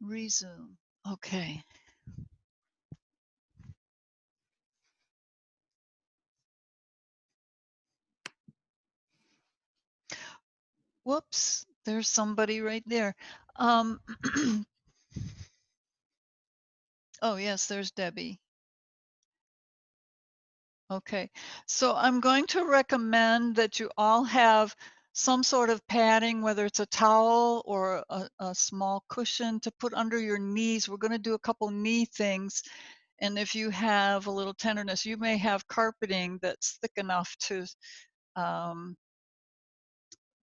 Resume. Okay. Whoops, there's somebody right there. Oh, yes, there's Debbie. Okay, so I'm going to recommend that you all have some sort of padding, whether it's a towel or a small cushion to put under your knees. We're going to do a couple knee things. And if you have a little tenderness, you may have carpeting that's thick enough to um,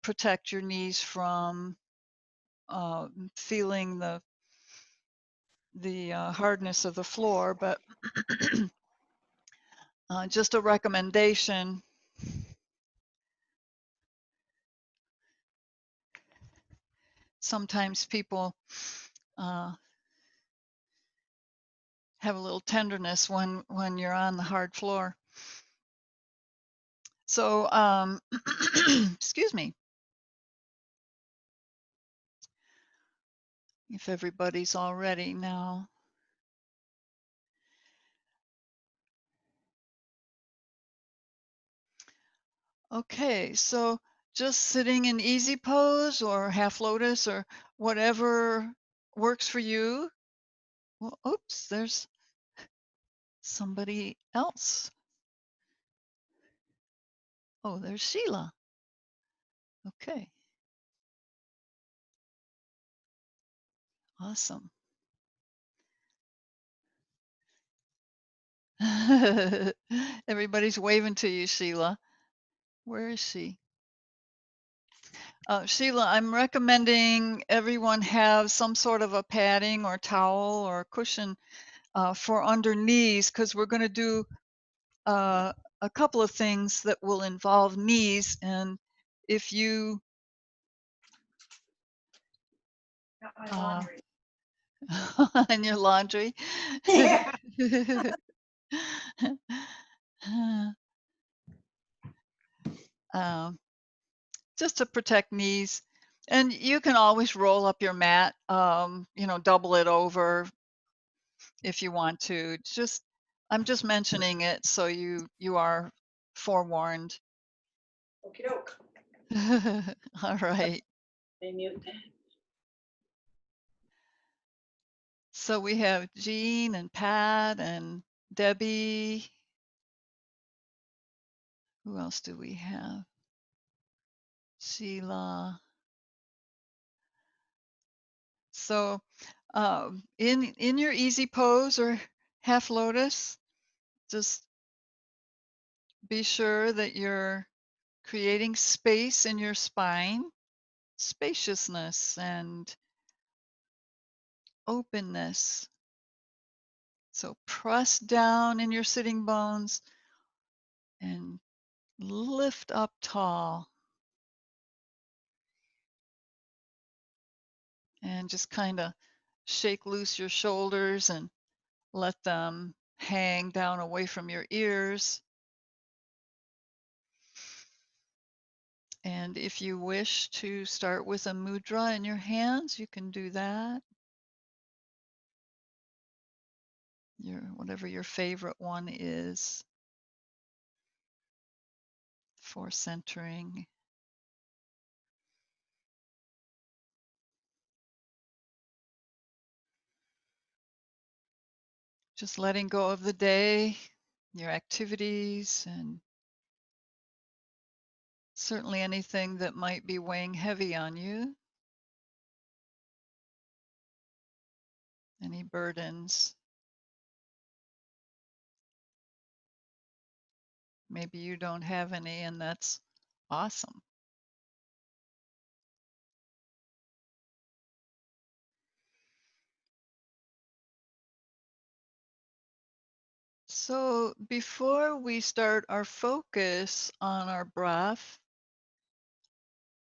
protect your knees from feeling the hardness of the floor. But just a recommendation. Sometimes people have a little tenderness when you're on the hard floor. So, excuse me, if everybody's all ready now. Okay, so just sitting in easy pose or half lotus or whatever works for you. Well, oops, there's somebody else. Oh, there's Sheila. Okay, awesome. Everybody's waving to you, Sheila. Where is she? Sheila, I'm recommending everyone have some sort of a padding or towel or cushion for under knees because we're going to do a couple of things that will involve knees. And if you and your laundry, Yeah. um, just to protect knees. And you can always roll up your mat, double it over if you want to. I'm just mentioning it so you are forewarned. Okie doke. All right. They mute. So we have Jean and Pat and Debbie. Who else do we have? Sheila. So in your easy pose or half lotus, just be sure that you're creating space in your spine, spaciousness and openness. So press down in your sitting bones and lift up tall. And just kind of shake loose your shoulders and let them hang down away from your ears. And if you wish to start with a mudra in your hands, you can do that. Whatever your favorite one is for centering. Just letting go of the day, your activities, and certainly anything that might be weighing heavy on you. Any burdens. Maybe you don't have any, and that's awesome. So before we start our focus on our breath,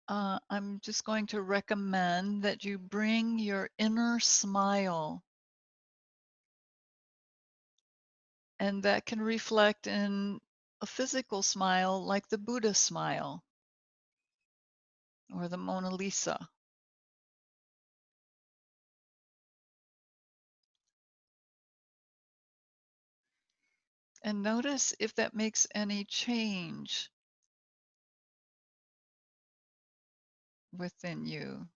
I'm just going to recommend that you bring your inner smile. And that can reflect in a physical smile like the Buddha smile or the Mona Lisa. And notice if that makes any change within you.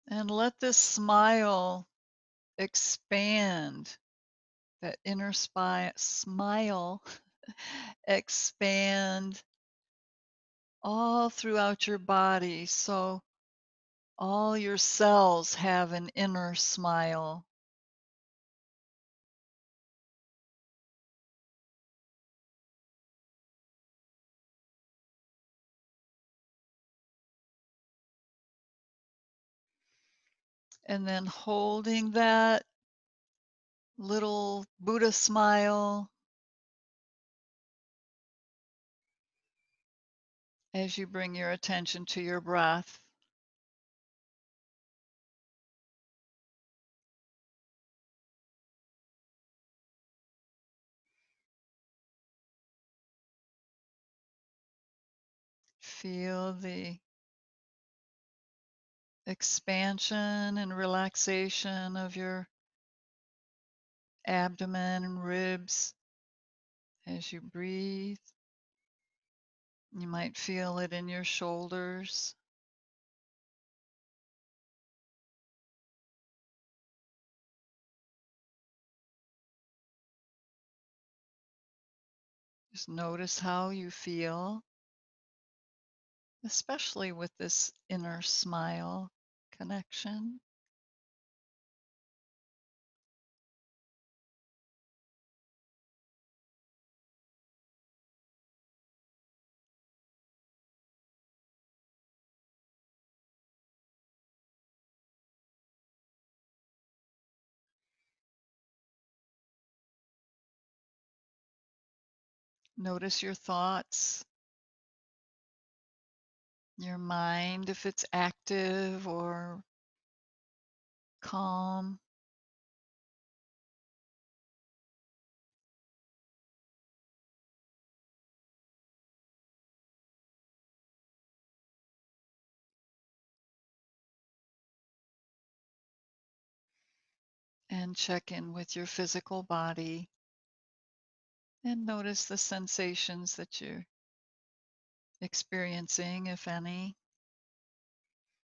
And let this smile expand, that inner smile expand all throughout your body. So all your cells have an inner smile. And then holding that little Buddha smile as you bring your attention to your breath. Feel the expansion and relaxation of your abdomen and ribs as you breathe. You might feel it in your shoulders. Just notice how you feel, especially with this inner smile connection. Notice your thoughts, your mind, if it's active or calm. And check in with your physical body and notice the sensations that you're experiencing, if any.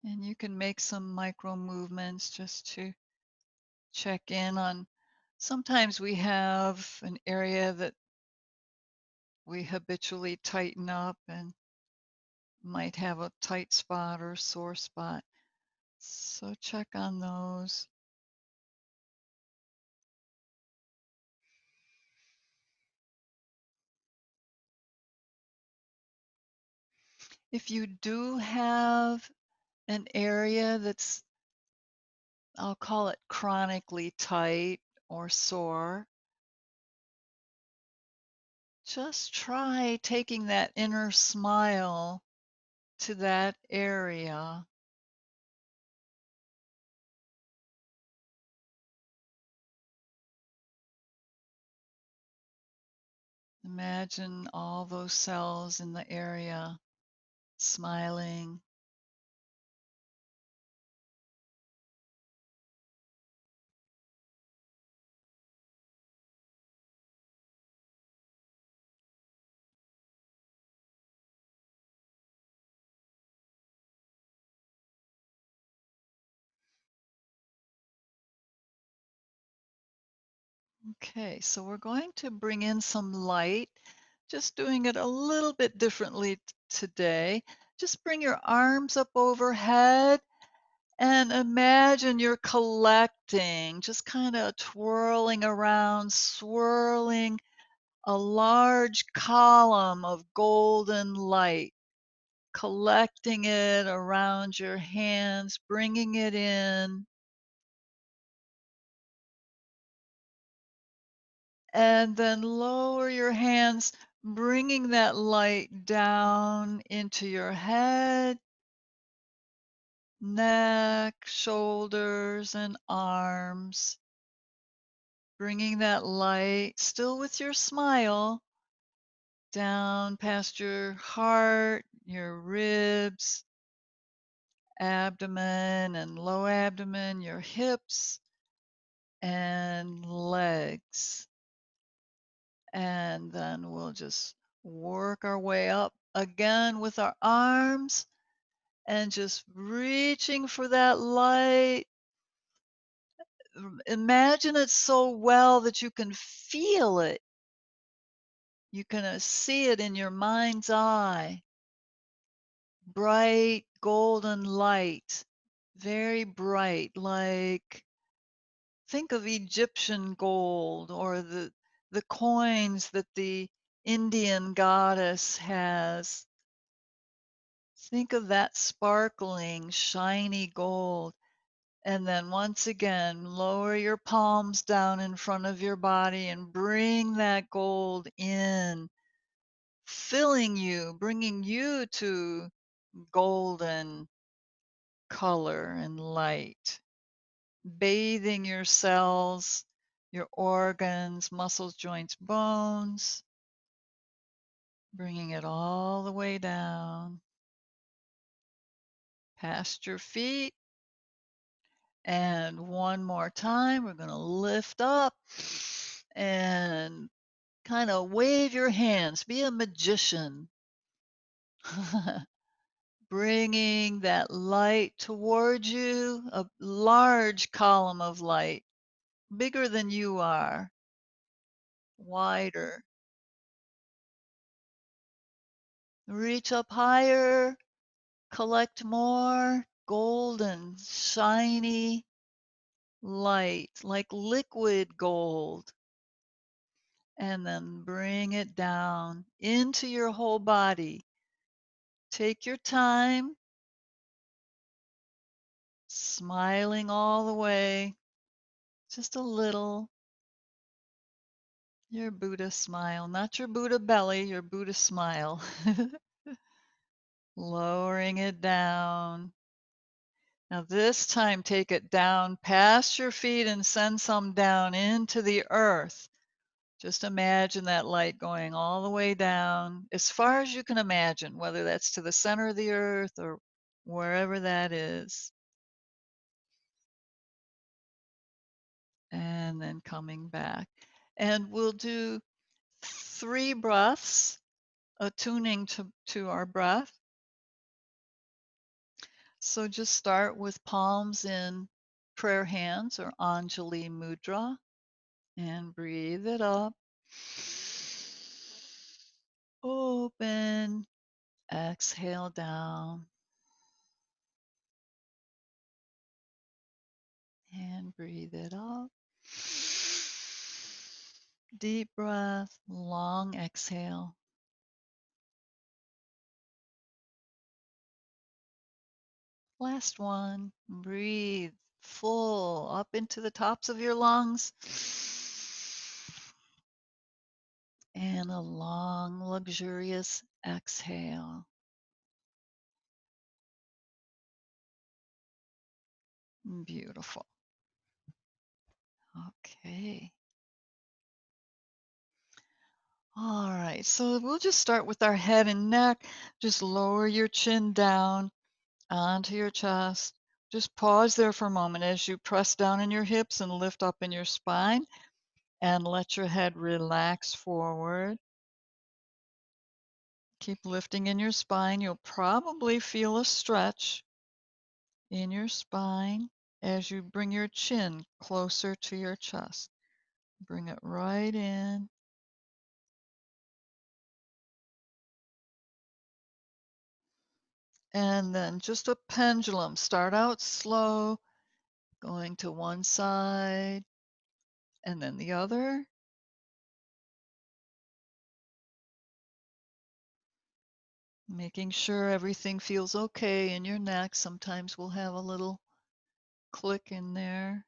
And you can make some micro movements just to check in on. Sometimes we have an area that we habitually tighten up and might have a tight spot or sore spot. So check on those. If you do have an area that's, I'll call it chronically tight or sore, just try taking that inner smile to that area. Imagine all those cells in the area smiling. Okay, so we're going to bring in some light, just doing it a little bit differently today. Just bring your arms up overhead and imagine you're collecting, just kind of twirling around, swirling a large column of golden light, collecting it around your hands, bringing it in, and then lower your hands, bringing that light down into your head, neck, shoulders, and arms. Bringing that light, still with your smile, down past your heart, your ribs, abdomen and low abdomen, your hips and legs. And then we'll just work our way up again with our arms and just reaching for that light. Imagine it so well that you can feel it. You can see it in your mind's eye. Bright golden light, very bright, like think of Egyptian gold or the coins that the Indian goddess has. Think of that sparkling, shiny gold. And then once again, lower your palms down in front of your body and bring that gold in, filling you, bringing you to golden color and light, bathing your cells, your organs, muscles, joints, bones, bringing it all the way down past your feet. And one more time, we're going to lift up and kind of wave your hands. Be a magician. Bringing that light towards you, a large column of light, bigger than you are, wider. Reach up higher, collect more golden, shiny light, like liquid gold. And then bring it down into your whole body. Take your time, smiling all the way, just a little. Your Buddha smile, not your Buddha belly, your Buddha smile. Lowering it down. Now this time take it down past your feet and send some down into the earth. Just imagine that light going all the way down as far as you can imagine, whether that's to the center of the earth or wherever that is. And then coming back. And we'll do 3 breaths, attuning to our breath. So just start with palms in prayer hands or Anjali Mudra and breathe it up. Open, exhale down and breathe it up. Deep breath, long exhale. Last one. Breathe full up into the tops of your lungs. And a long, luxurious exhale. Beautiful. Okay. All right. So we'll just start with our head and neck. Just lower your chin down onto your chest. Just pause there for a moment as you press down in your hips and lift up in your spine and let your head relax forward. Keep lifting in your spine. You'll probably feel a stretch in your spine as you bring your chin closer to your chest. Bring it right in. And then just a pendulum. Start out slow, going to one side and then the other. Making sure everything feels okay in your neck. Sometimes we'll have a little click in there.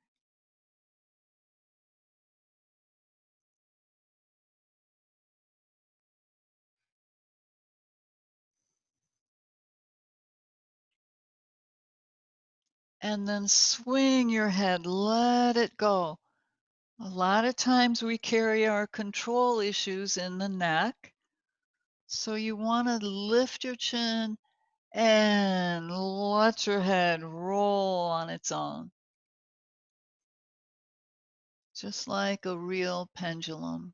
And then swing your head, let it go. A lot of times we carry our control issues in the neck. So you want to lift your chin And let your head roll on its own, just like a real pendulum.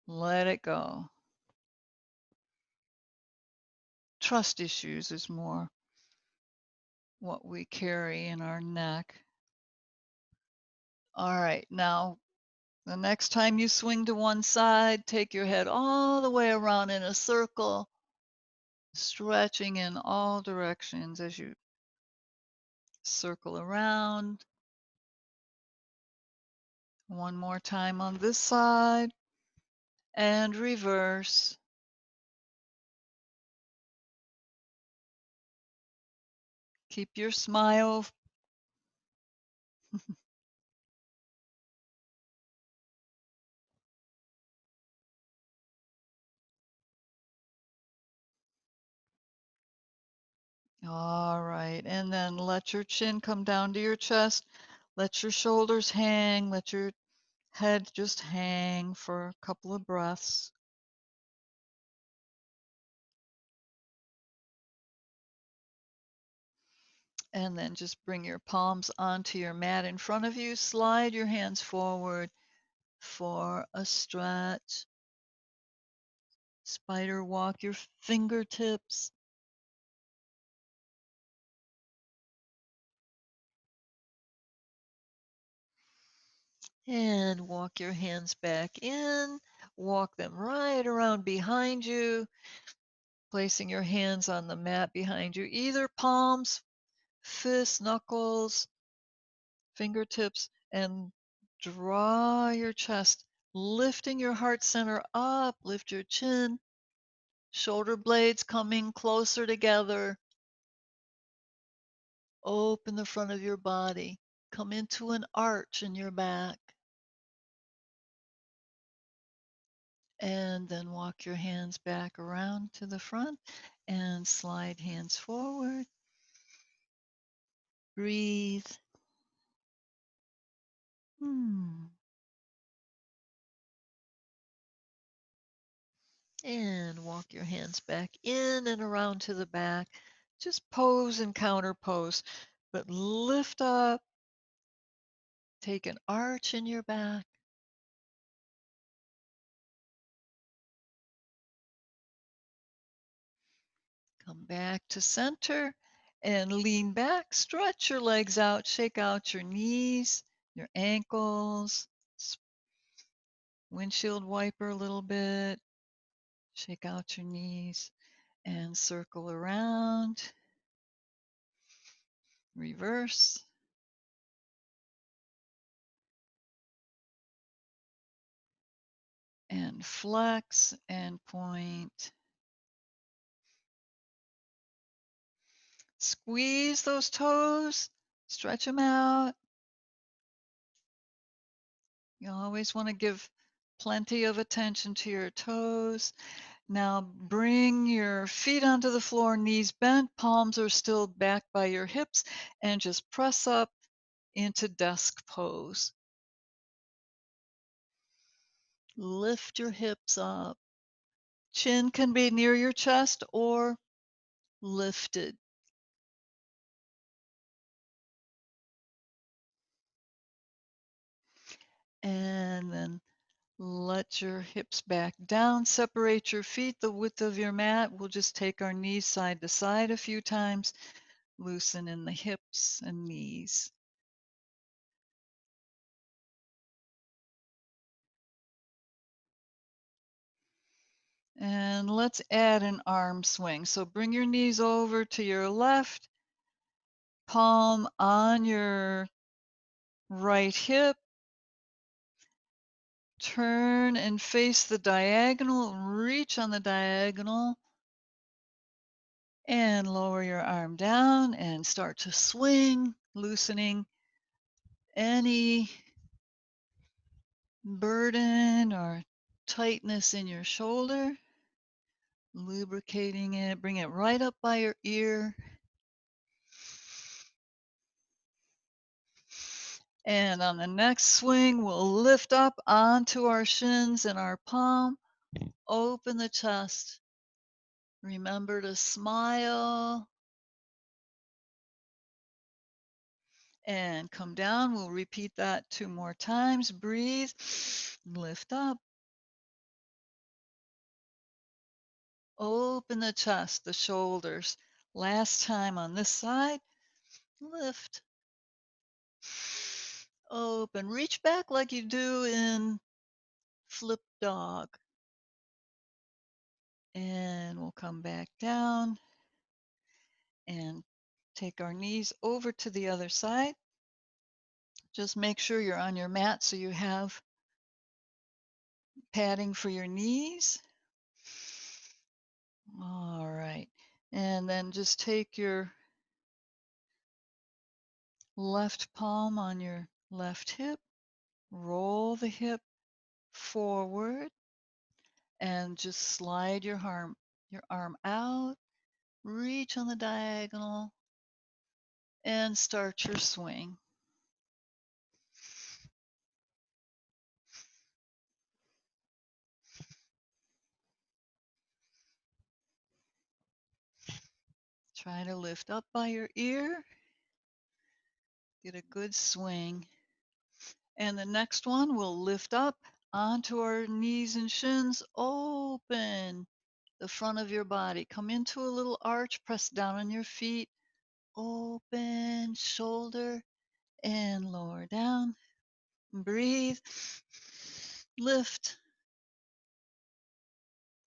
Let it go. Trust issues is more what we carry in our neck. All right, now the next time you swing to one side, take your head all the way around in a circle, stretching in all directions as you circle around. One more time on this side and reverse. Keep your smile. All right, and then let your chin come down to your chest. Let your shoulders hang. Let your head just hang for a couple of breaths. And then just bring your palms onto your mat in front of you. Slide your hands forward for a stretch. Spider walk your fingertips. And walk your hands back in. Walk them right around behind you, placing your hands on the mat behind you, either palms, fists, knuckles, fingertips, and draw your chest, lifting your heart center up, lift your chin, shoulder blades coming closer together, open the front of your body, come into an arch in your back, and then walk your hands back around to the front and slide hands forward. Breathe. Hmm. And walk your hands back in and around to the back. Just pose and counter pose, but lift up, take an arch in your back. Come back to center and lean back, stretch your legs out, shake out your knees, your ankles, windshield wiper a little bit, shake out your knees and circle around, reverse. And flex and point. Squeeze those toes, stretch them out. You always want to give plenty of attention to your toes. Now bring your feet onto the floor, knees bent, palms are still back by your hips, and just press up into desk pose. Lift your hips up. Chin can be near your chest or lifted. And then let your hips back down. Separate your feet the width of your mat. We'll just take our knees side to side a few times. Loosen in the hips and knees. And let's add an arm swing. So bring your knees over to your left, palm on your right hip. Turn and face the diagonal, reach on the diagonal, and lower your arm down and start to swing, loosening any burden or tightness in your shoulder, lubricating it, bring it right up by your ear. And on the next swing, we'll lift up onto our shins and our palm, open the chest, Remember to smile and come down. We'll repeat that 2 more times. Breathe, lift up, open the chest, the shoulders. Last time on this side, lift, open, reach back like you do in flip dog. And we'll come back down and take our knees over to the other side. Just make sure you're on your mat so you have padding for your knees. All right. And then just take your left palm on your left hip, roll the hip forward, and just slide your arm out, reach on the diagonal, and start your swing. Try to lift up by your ear. Get a good swing. And the next one, we'll lift up onto our knees and shins. Open the front of your body. Come into a little arch. Press down on your feet. Open shoulder and lower down. Breathe. Lift.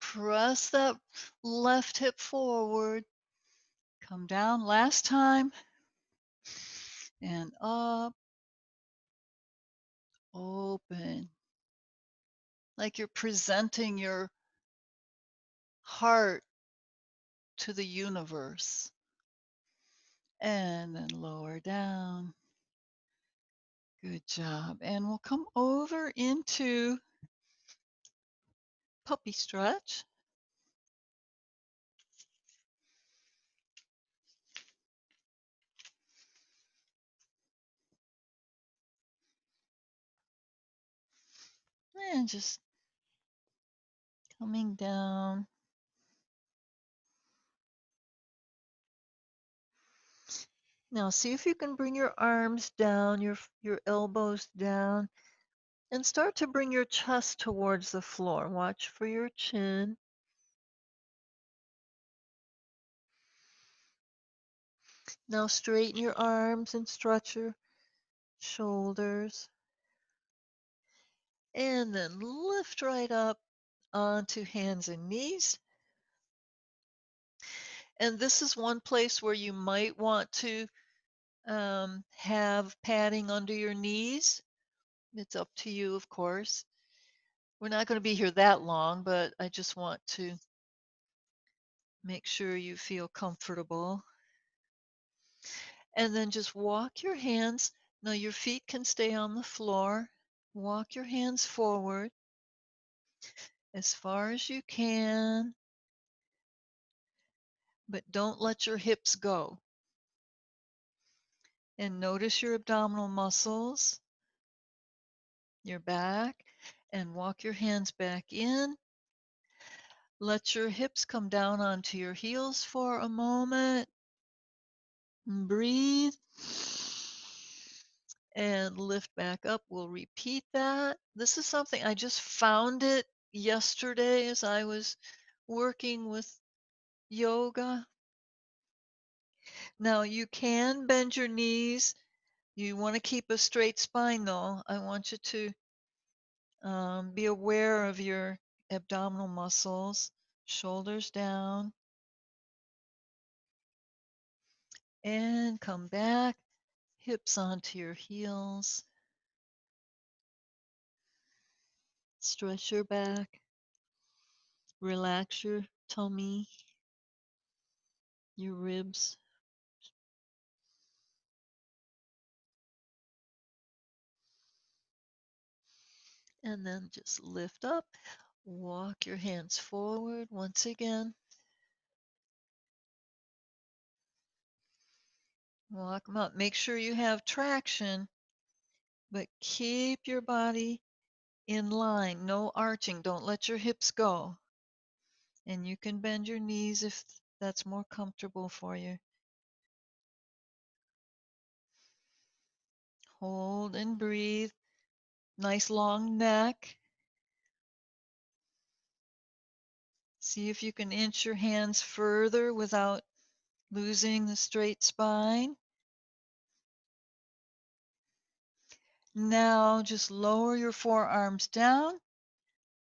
Press that left hip forward. Come down. Last time. And up. Open. Like you're presenting your heart to the universe. And then lower down. Good job. And we'll come over into puppy stretch. And just coming down. Now see if you can bring your arms down, your elbows down, and start to bring your chest towards the floor. Watch for your chin. Now straighten your arms and stretch your shoulders. And then lift right up onto hands and knees. And this is one place where you might want to have padding under your knees. It's up to you, of course. We're not going to be here that long, but I just want to make sure you feel comfortable. And then just walk your hands. Now your feet can stay on the floor. Walk your hands forward as far as you can, but don't let your hips go. And notice your abdominal muscles, your back, and walk your hands back in. Let your hips come down onto your heels for a moment. Breathe and lift back up. We'll repeat that. This is something I just found it yesterday as I was working with yoga. Now you can bend your knees. You want to keep a straight spine though. I want you to be aware of your abdominal muscles, shoulders down, and come back, hips onto your heels. Stretch your back, relax your tummy, your ribs. And then just lift up, walk your hands forward once again. Walk them up. Make sure you have traction, but keep your body in line. No arching. Don't let your hips go. And you can bend your knees if that's more comfortable for you. Hold and breathe. Nice long neck. See if you can inch your hands further without losing the straight spine. Now just lower your forearms down.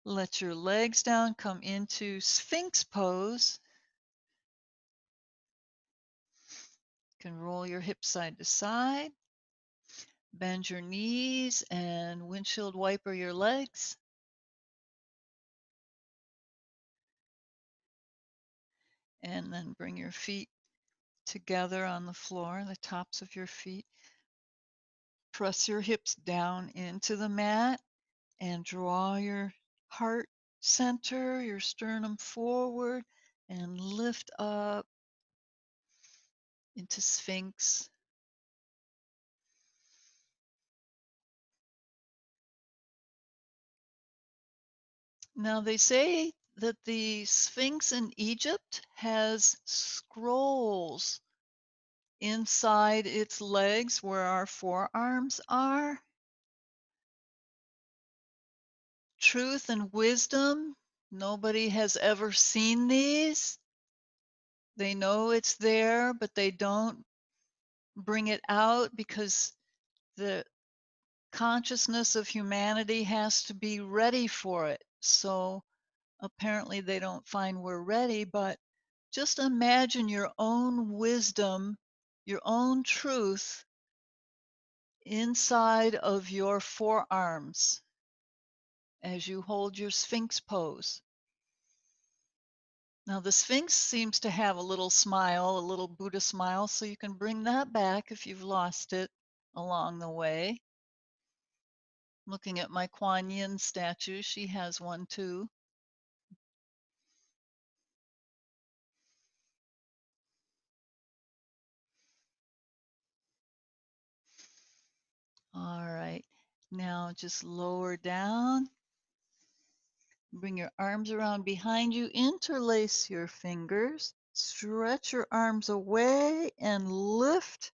Let your legs down, come into Sphinx pose. You can roll your hips side to side. Bend your knees and windshield wiper your legs. And then bring your feet together on the floor, the tops of your feet. Press your hips down into the mat and draw your heart center, your sternum forward, and lift up into Sphinx. Now, they say that the Sphinx in Egypt has scrolls inside its legs where our forearms are. Truth and wisdom. Nobody has ever seen these. They know it's there, but they don't bring it out because the consciousness of humanity has to be ready for it. So apparently they don't find we're ready, but just imagine your own wisdom, your own truth inside of your forearms as you hold your Sphinx pose. Now, the Sphinx seems to have a little smile, a little Buddha smile, so you can bring that back if you've lost it along the way. Looking at my Kuan Yin statue, she has one too. All right, now just lower down. Bring your arms around behind you, interlace your fingers, stretch your arms away and lift.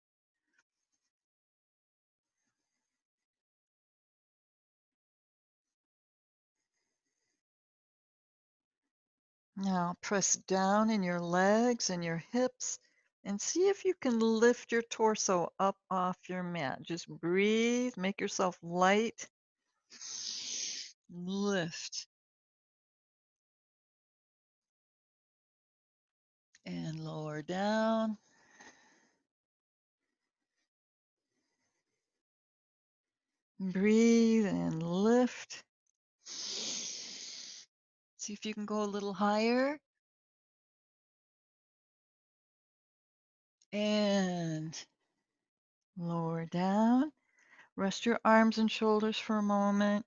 Now press down in your legs and your hips and see if you can lift your torso up off your mat. Just breathe, make yourself light. Lift and lower down. Breathe and lift. See if you can go a little higher. And lower down. Rest your arms and shoulders for a moment.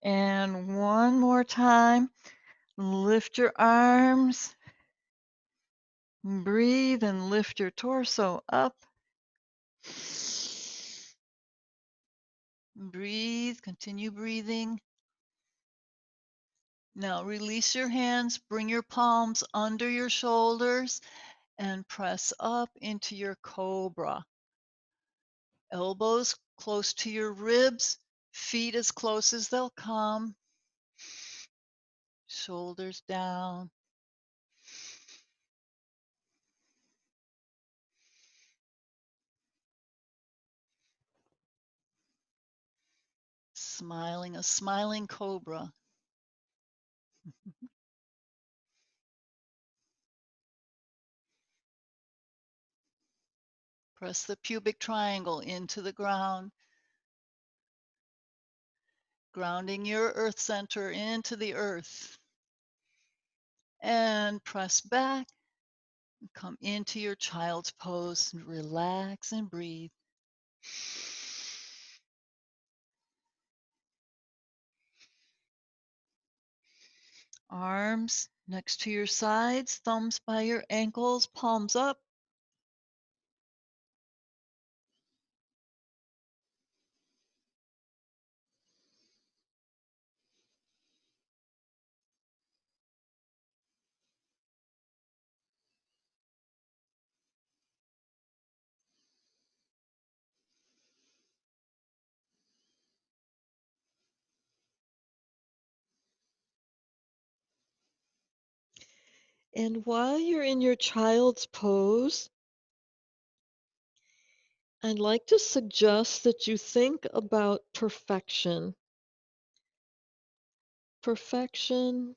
And one more time. Lift your arms. Breathe and lift your torso up. Breathe, continue breathing. Now release your hands, bring your palms under your shoulders and press up into your cobra. Elbows close to your ribs, feet as close as they'll come. Shoulders down. Smiling, a smiling cobra. Press the pubic triangle into the ground, grounding your earth center into the earth. And press back, come into your child's pose, and relax and breathe. Arms next to your sides, thumbs by your ankles, palms up. And while you're in your child's pose, I'd like to suggest that you think about perfection. Perfection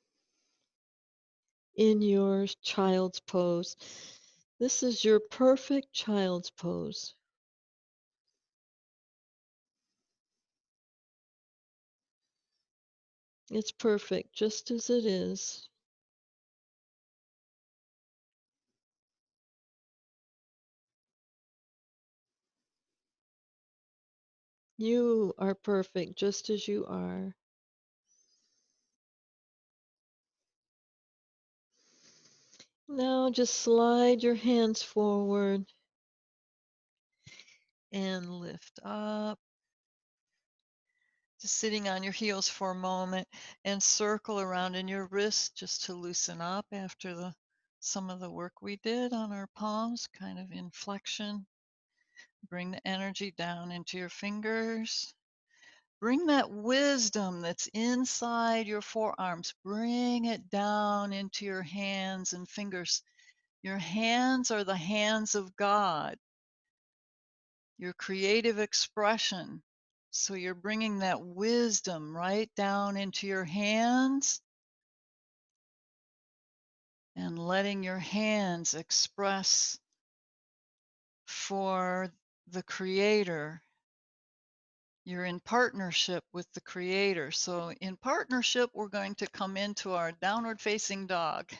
in your child's pose. This is your perfect child's pose. It's perfect just as it is. You are perfect just as you are. Now just slide your hands forward and lift up. Just sitting on your heels for a moment and circle around in your wrists just to loosen up after some of the work we did on our palms, kind of inflection. Bring the energy down into your fingers. Bring that wisdom that's inside your forearms, bring it down into your hands and fingers. Your hands are the hands of God, your creative expression. So you're bringing that wisdom right down into your hands and letting your hands express for the Creator. You're in partnership with the Creator. So in partnership, we're going to come into our downward facing dog.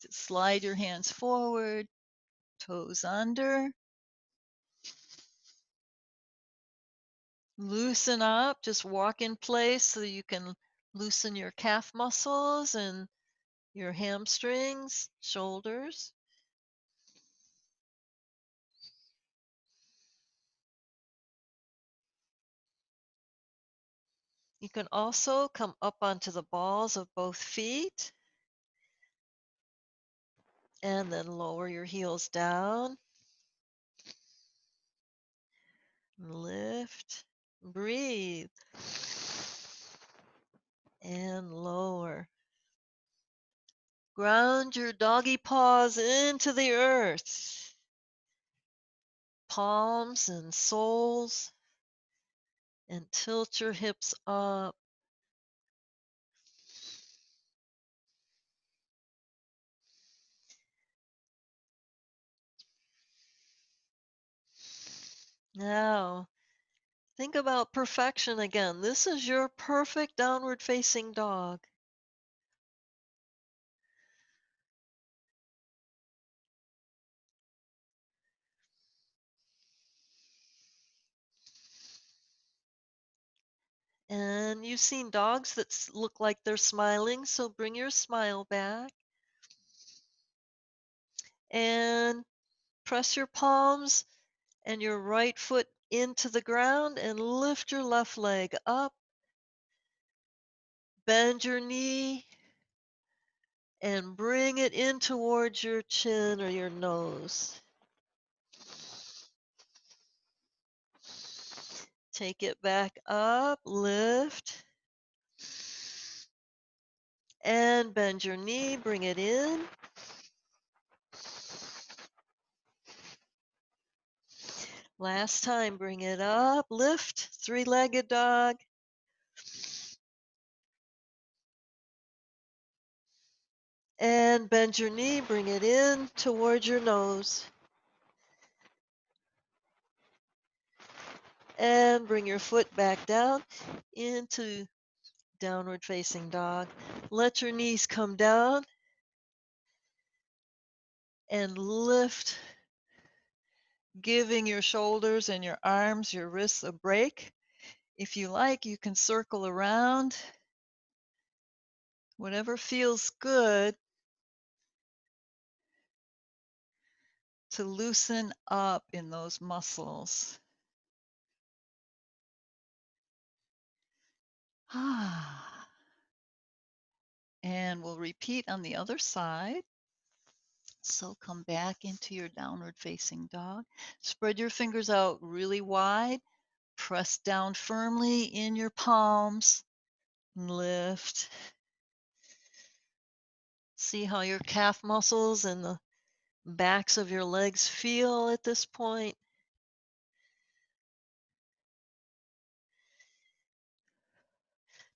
Just slide your hands forward, toes under. Loosen up, just walk in place so you can loosen your calf muscles and your hamstrings, shoulders. You can also come up onto the balls of both feet and then lower your heels down. Lift, breathe, and lower. Ground your doggy paws into the earth. Palms and soles, and tilt your hips up. Now, think about perfection again. This is your perfect downward facing dog. And you've seen dogs that look like they're smiling, so bring your smile back. And press your palms and your right foot into the ground and lift your left leg up. Bend your knee and bring it in towards your chin or your nose. Take it back up, lift, and bend your knee, bring it in. Last time, bring it up, lift, three-legged dog. And bend your knee, bring it in towards your nose. And bring your foot back down into downward facing dog. Let your knees come down and lift, giving your shoulders and your arms, your wrists a break. If you like, you can circle around. Whatever feels good to loosen up in those muscles. And we'll repeat on the other side. So come back into your downward facing dog. Spread your fingers out really wide. Press down firmly in your palms. Lift. See how your calf muscles and the backs of your legs feel at this point.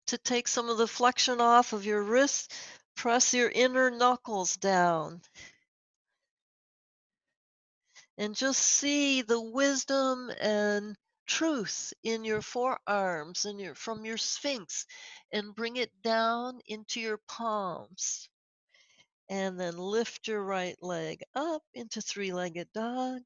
To take some of the flexion off of your wrists, press your inner knuckles down. And just see the wisdom and truth in your forearms and from your Sphinx, and bring it down into your palms. And then lift your right leg up into three-legged dog.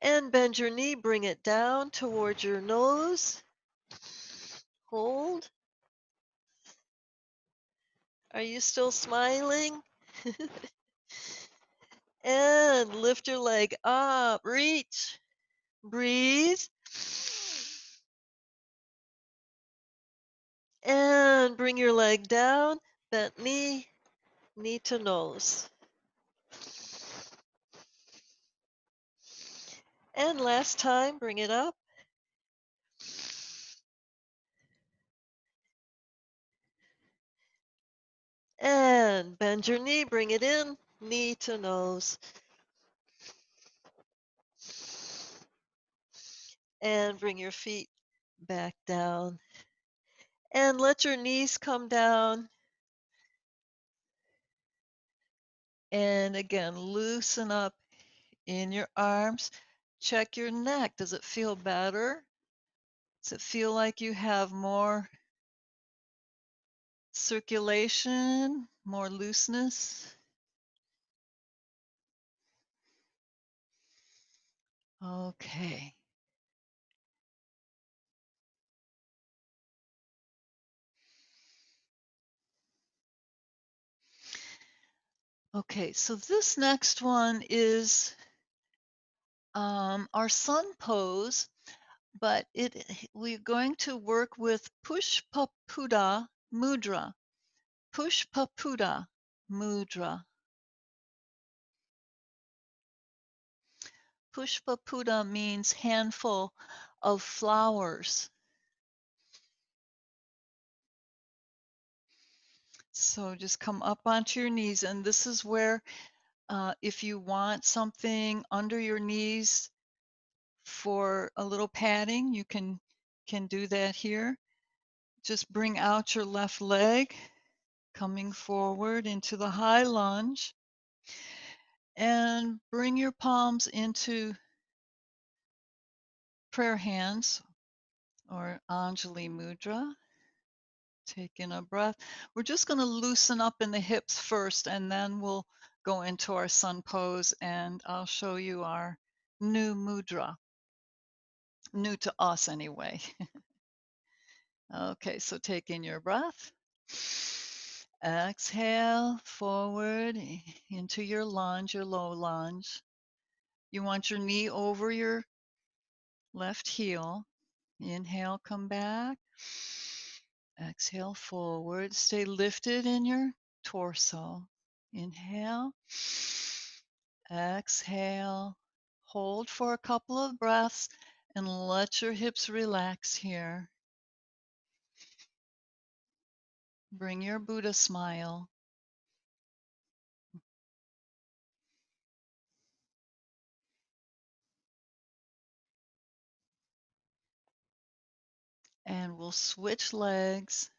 And bend your knee, bring it down towards your nose. Hold. Are you still smiling? And lift your leg up, reach, breathe. And bring your leg down, bent knee, knee to nose. And last time, bring it up. And bend your knee, bring it in, knee to nose. And bring your feet back down. And let your knees come down. And again, loosen up in your arms. Check your neck. Does it feel better? Does it feel like you have more circulation, more looseness? Okay. Okay, so this next one is our sun pose, but we're going to work with Pushpaputa Mudra. Pushpaputa Mudra. Pushpaputa means handful of flowers. So just come up onto your knees, and this is where if you want something under your knees for a little padding, you can do that here. Just bring out your left leg, coming forward into the high lunge, and bring your palms into prayer hands or Anjali Mudra. Take in a breath. We're just going to loosen up in the hips first, and then we'll go into our sun pose, and I'll show you our new mudra. New to us anyway. Okay, so take in your breath. Exhale forward into your lunge, your low lunge. You want your knee over your left heel. Inhale, come back. Exhale forward. Stay lifted in your torso. Inhale. Exhale. Hold for a couple of breaths and let your hips relax here. Bring your Buddha smile. And we'll switch legs.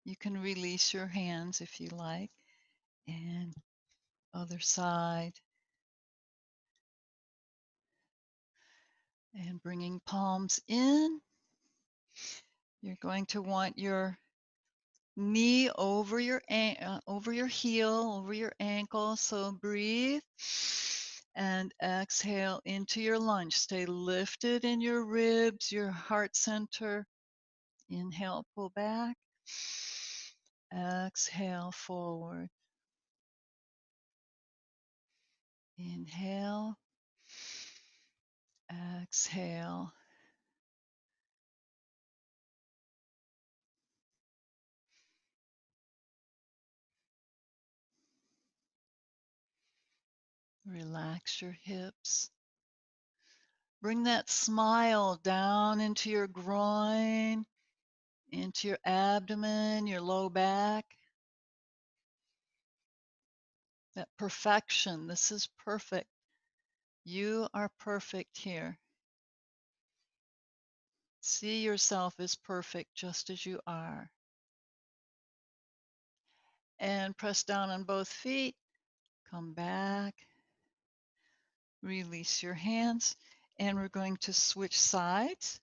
You can release your hands if you like. And other side. And bringing palms in. You're going to want your knee over your heel, over your ankle. So breathe and exhale into your lunge. Stay lifted in your ribs, your heart center. Inhale, pull back. Exhale forward. Inhale. Exhale. Relax your hips. Bring that smile down into your groin, into your abdomen, your low back. That perfection. This is perfect. You are perfect here. See yourself as perfect just as you are. And press down on both feet. Come back. Release your hands. And we're going to switch sides.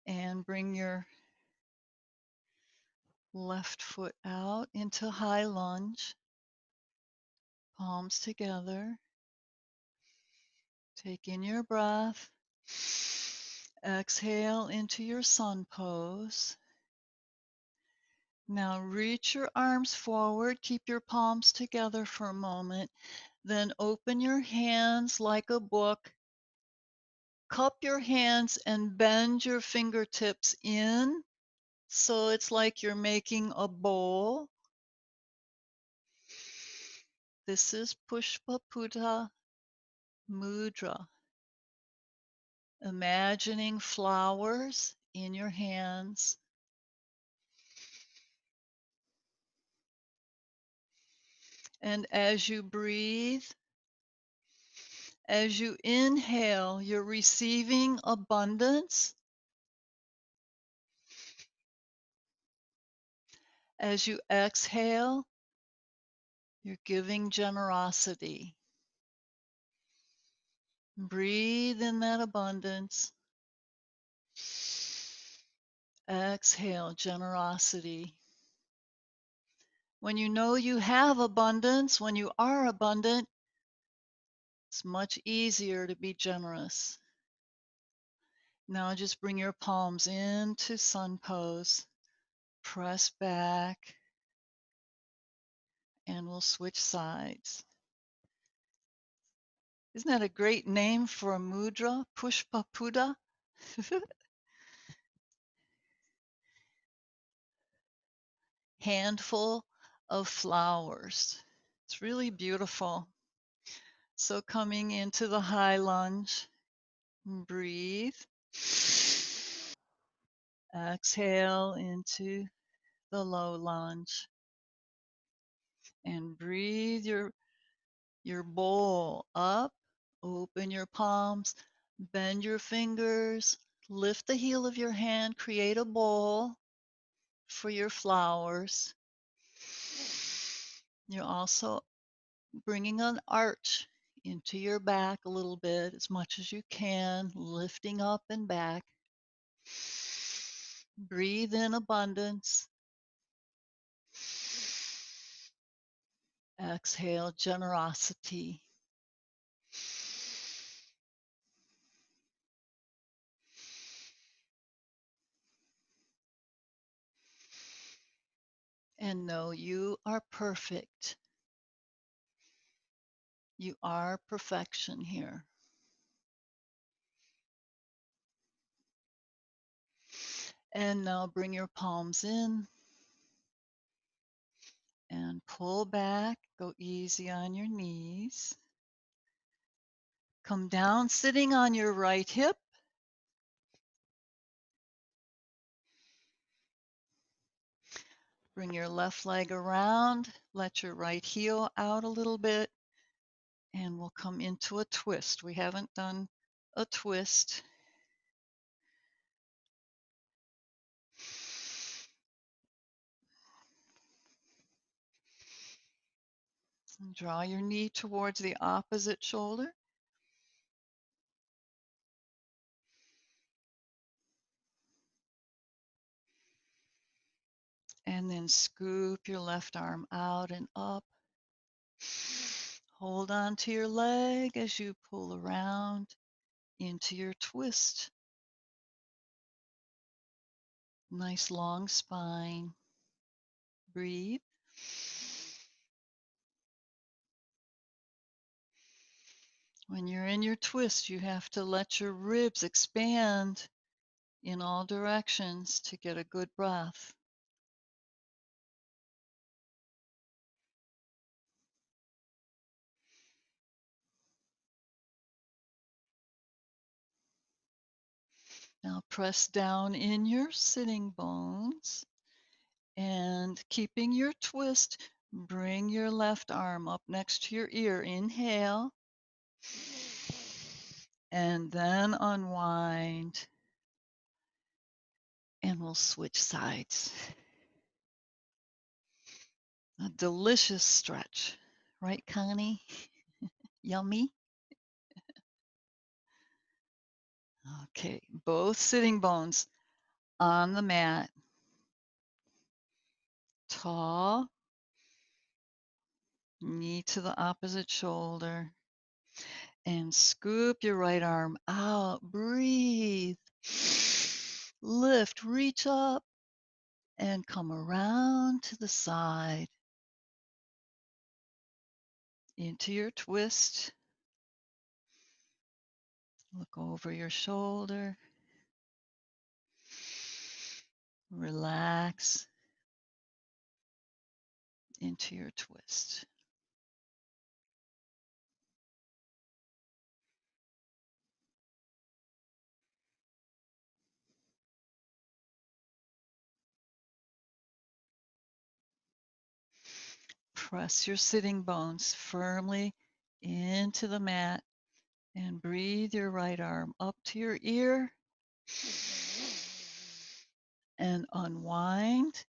And bring your left foot out into high lunge. Palms together. Take in your breath. Exhale into your sun pose. Now reach your arms forward. Keep your palms together for a moment. Then open your hands like a book. Cup your hands and bend your fingertips in. So it's like you're making a bowl. This is Pushpaputa Mudra. Imagining flowers in your hands. And as you breathe, as you inhale, you're receiving abundance. As you exhale, you're giving generosity. Breathe in that abundance. Exhale, generosity. When you know you have abundance, when you are abundant, it's much easier to be generous. Now just bring your palms into sun pose. Press back, and we'll switch sides. Isn't that a great name for a mudra? Pushpaputa? Handful of flowers. It's really beautiful. So coming into the high lunge, breathe. Exhale into the low lunge. And breathe your bowl up. Open your palms, bend your fingers, lift the heel of your hand, create a bowl for your flowers. You're also bringing an arch into your back a little bit, as much as you can, lifting up and back. Breathe in abundance. Exhale generosity. And know you are perfect. You are perfection here. And now bring your palms in and pull back. Go easy on your knees. Come down sitting on your right hip. Bring your left leg around. Let your right heel out a little bit. And we'll come into a twist. We haven't done a twist. Draw your knee towards the opposite shoulder. And then scoop your left arm out and up. Hold on to your leg as you pull around into your twist. Nice long spine. Breathe. When you're in your twist, you have to let your ribs expand in all directions to get a good breath. Now press down in your sitting bones and keeping your twist, bring your left arm up next to your ear. Inhale and then unwind, and we'll switch sides. A delicious stretch, right, Connie? Yummy. Okay, both sitting bones on the mat, tall, knee to the opposite shoulder, and scoop your right arm out. Breathe. Lift, reach up, and come around to the side into your twist. Look over your shoulder. Relax into your twist. Press your sitting bones firmly into the mat and breathe your right arm up to your ear and unwind,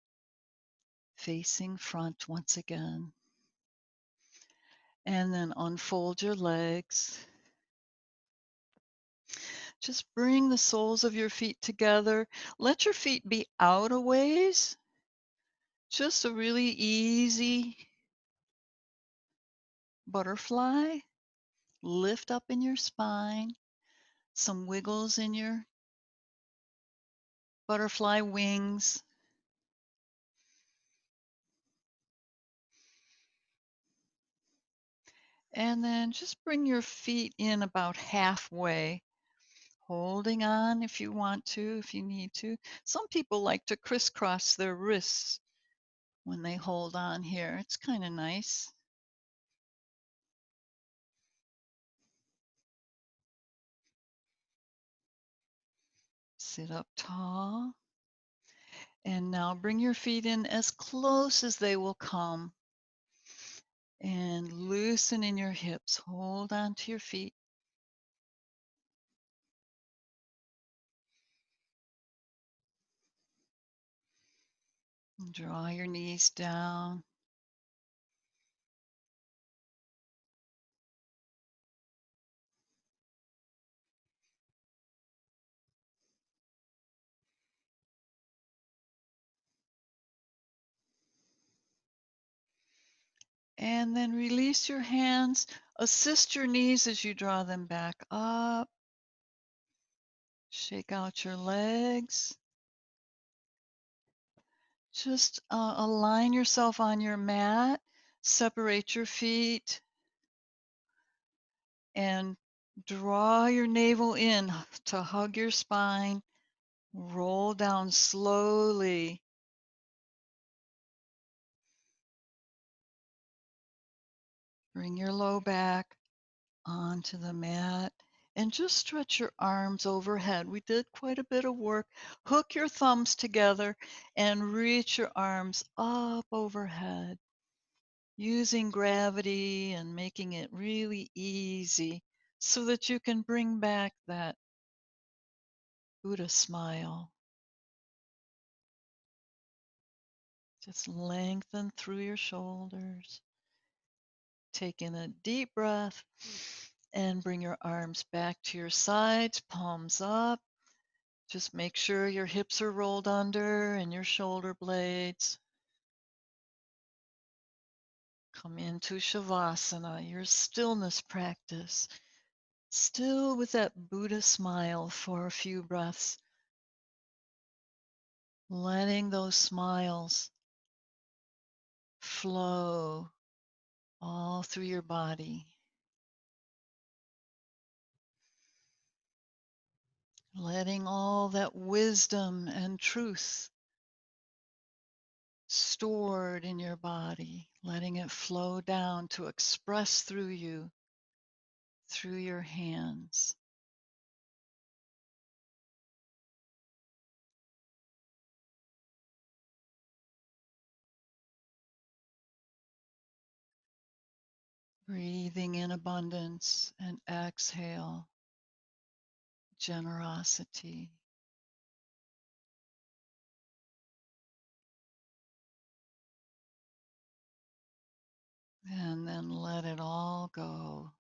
facing front once again. And then unfold your legs. Just bring the soles of your feet together. Let your feet be out a ways. Just a really easy butterfly. Lift up in your spine. Some wiggles in your butterfly wings. And then just bring your feet in about halfway, holding on if you want to, if you need to. Some people like to crisscross their wrists when they hold on here. It's kind of nice. Sit up tall. And now bring your feet in as close as they will come. And loosen in your hips. Hold on to your feet. Draw your knees down. And then release your hands. Assist your knees as you draw them back up. Shake out your legs. Just align yourself on your mat. Separate your feet. And draw your navel in to hug your spine. Roll down slowly. Bring your low back onto the mat and just stretch your arms overhead. We did quite a bit of work. Hook your thumbs together and reach your arms up overhead, using gravity and making it really easy so that you can bring back that Buddha smile. Just lengthen through your shoulders. Take in a deep breath and bring your arms back to your sides, palms up. Just make sure your hips are rolled under and your shoulder blades. Come into Shavasana, your stillness practice. Still with that Buddha smile for a few breaths. Letting those smiles flow all through your body. Letting all that wisdom and truth stored in your body, letting it flow down to express through you, through your hands. Breathing in abundance and exhale generosity. And then let it all go.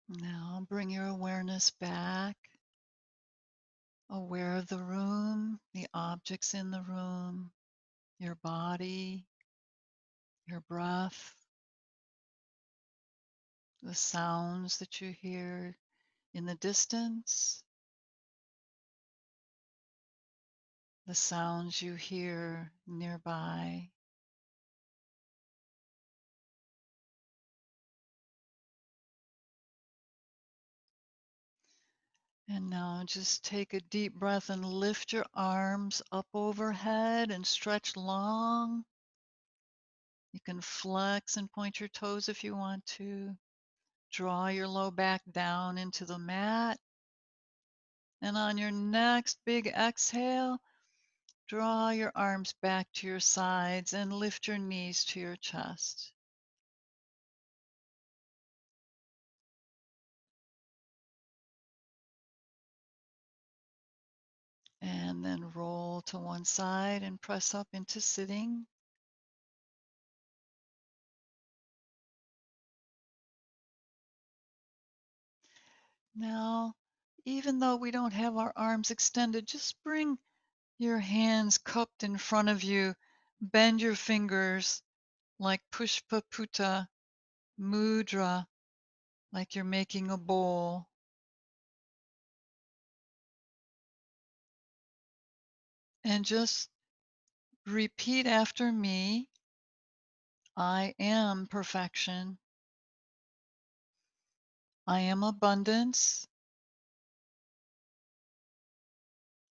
Now bring your awareness back, aware of the room, the objects in the room, your body, your breath, the sounds that you hear in the distance, the sounds you hear nearby. And now just take a deep breath and lift your arms up overhead and stretch long. You can flex and point your toes if you want to. Draw your low back down into the mat. And on your next big exhale, draw your arms back to your sides and lift your knees to your chest. And then roll to one side and press up into sitting. Now, even though we don't have our arms extended, just bring your hands cupped in front of you. Bend your fingers like Pushpaputa Mudra, like you're making a bowl. And just repeat after me. I am perfection. I am abundance.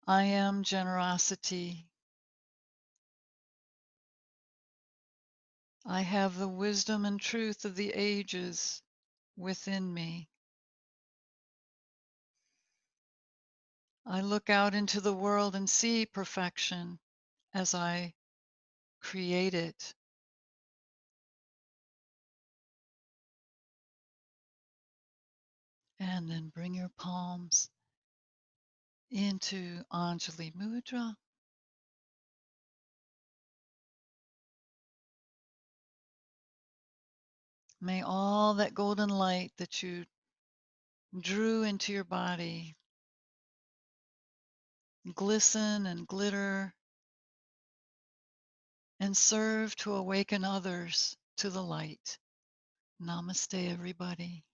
I am generosity. I have the wisdom and truth of the ages within me. I look out into the world and see perfection as I create it. And then bring your palms into Anjali Mudra. May all that golden light that you drew into your body glisten and glitter and serve to awaken others to the light. Namaste, everybody.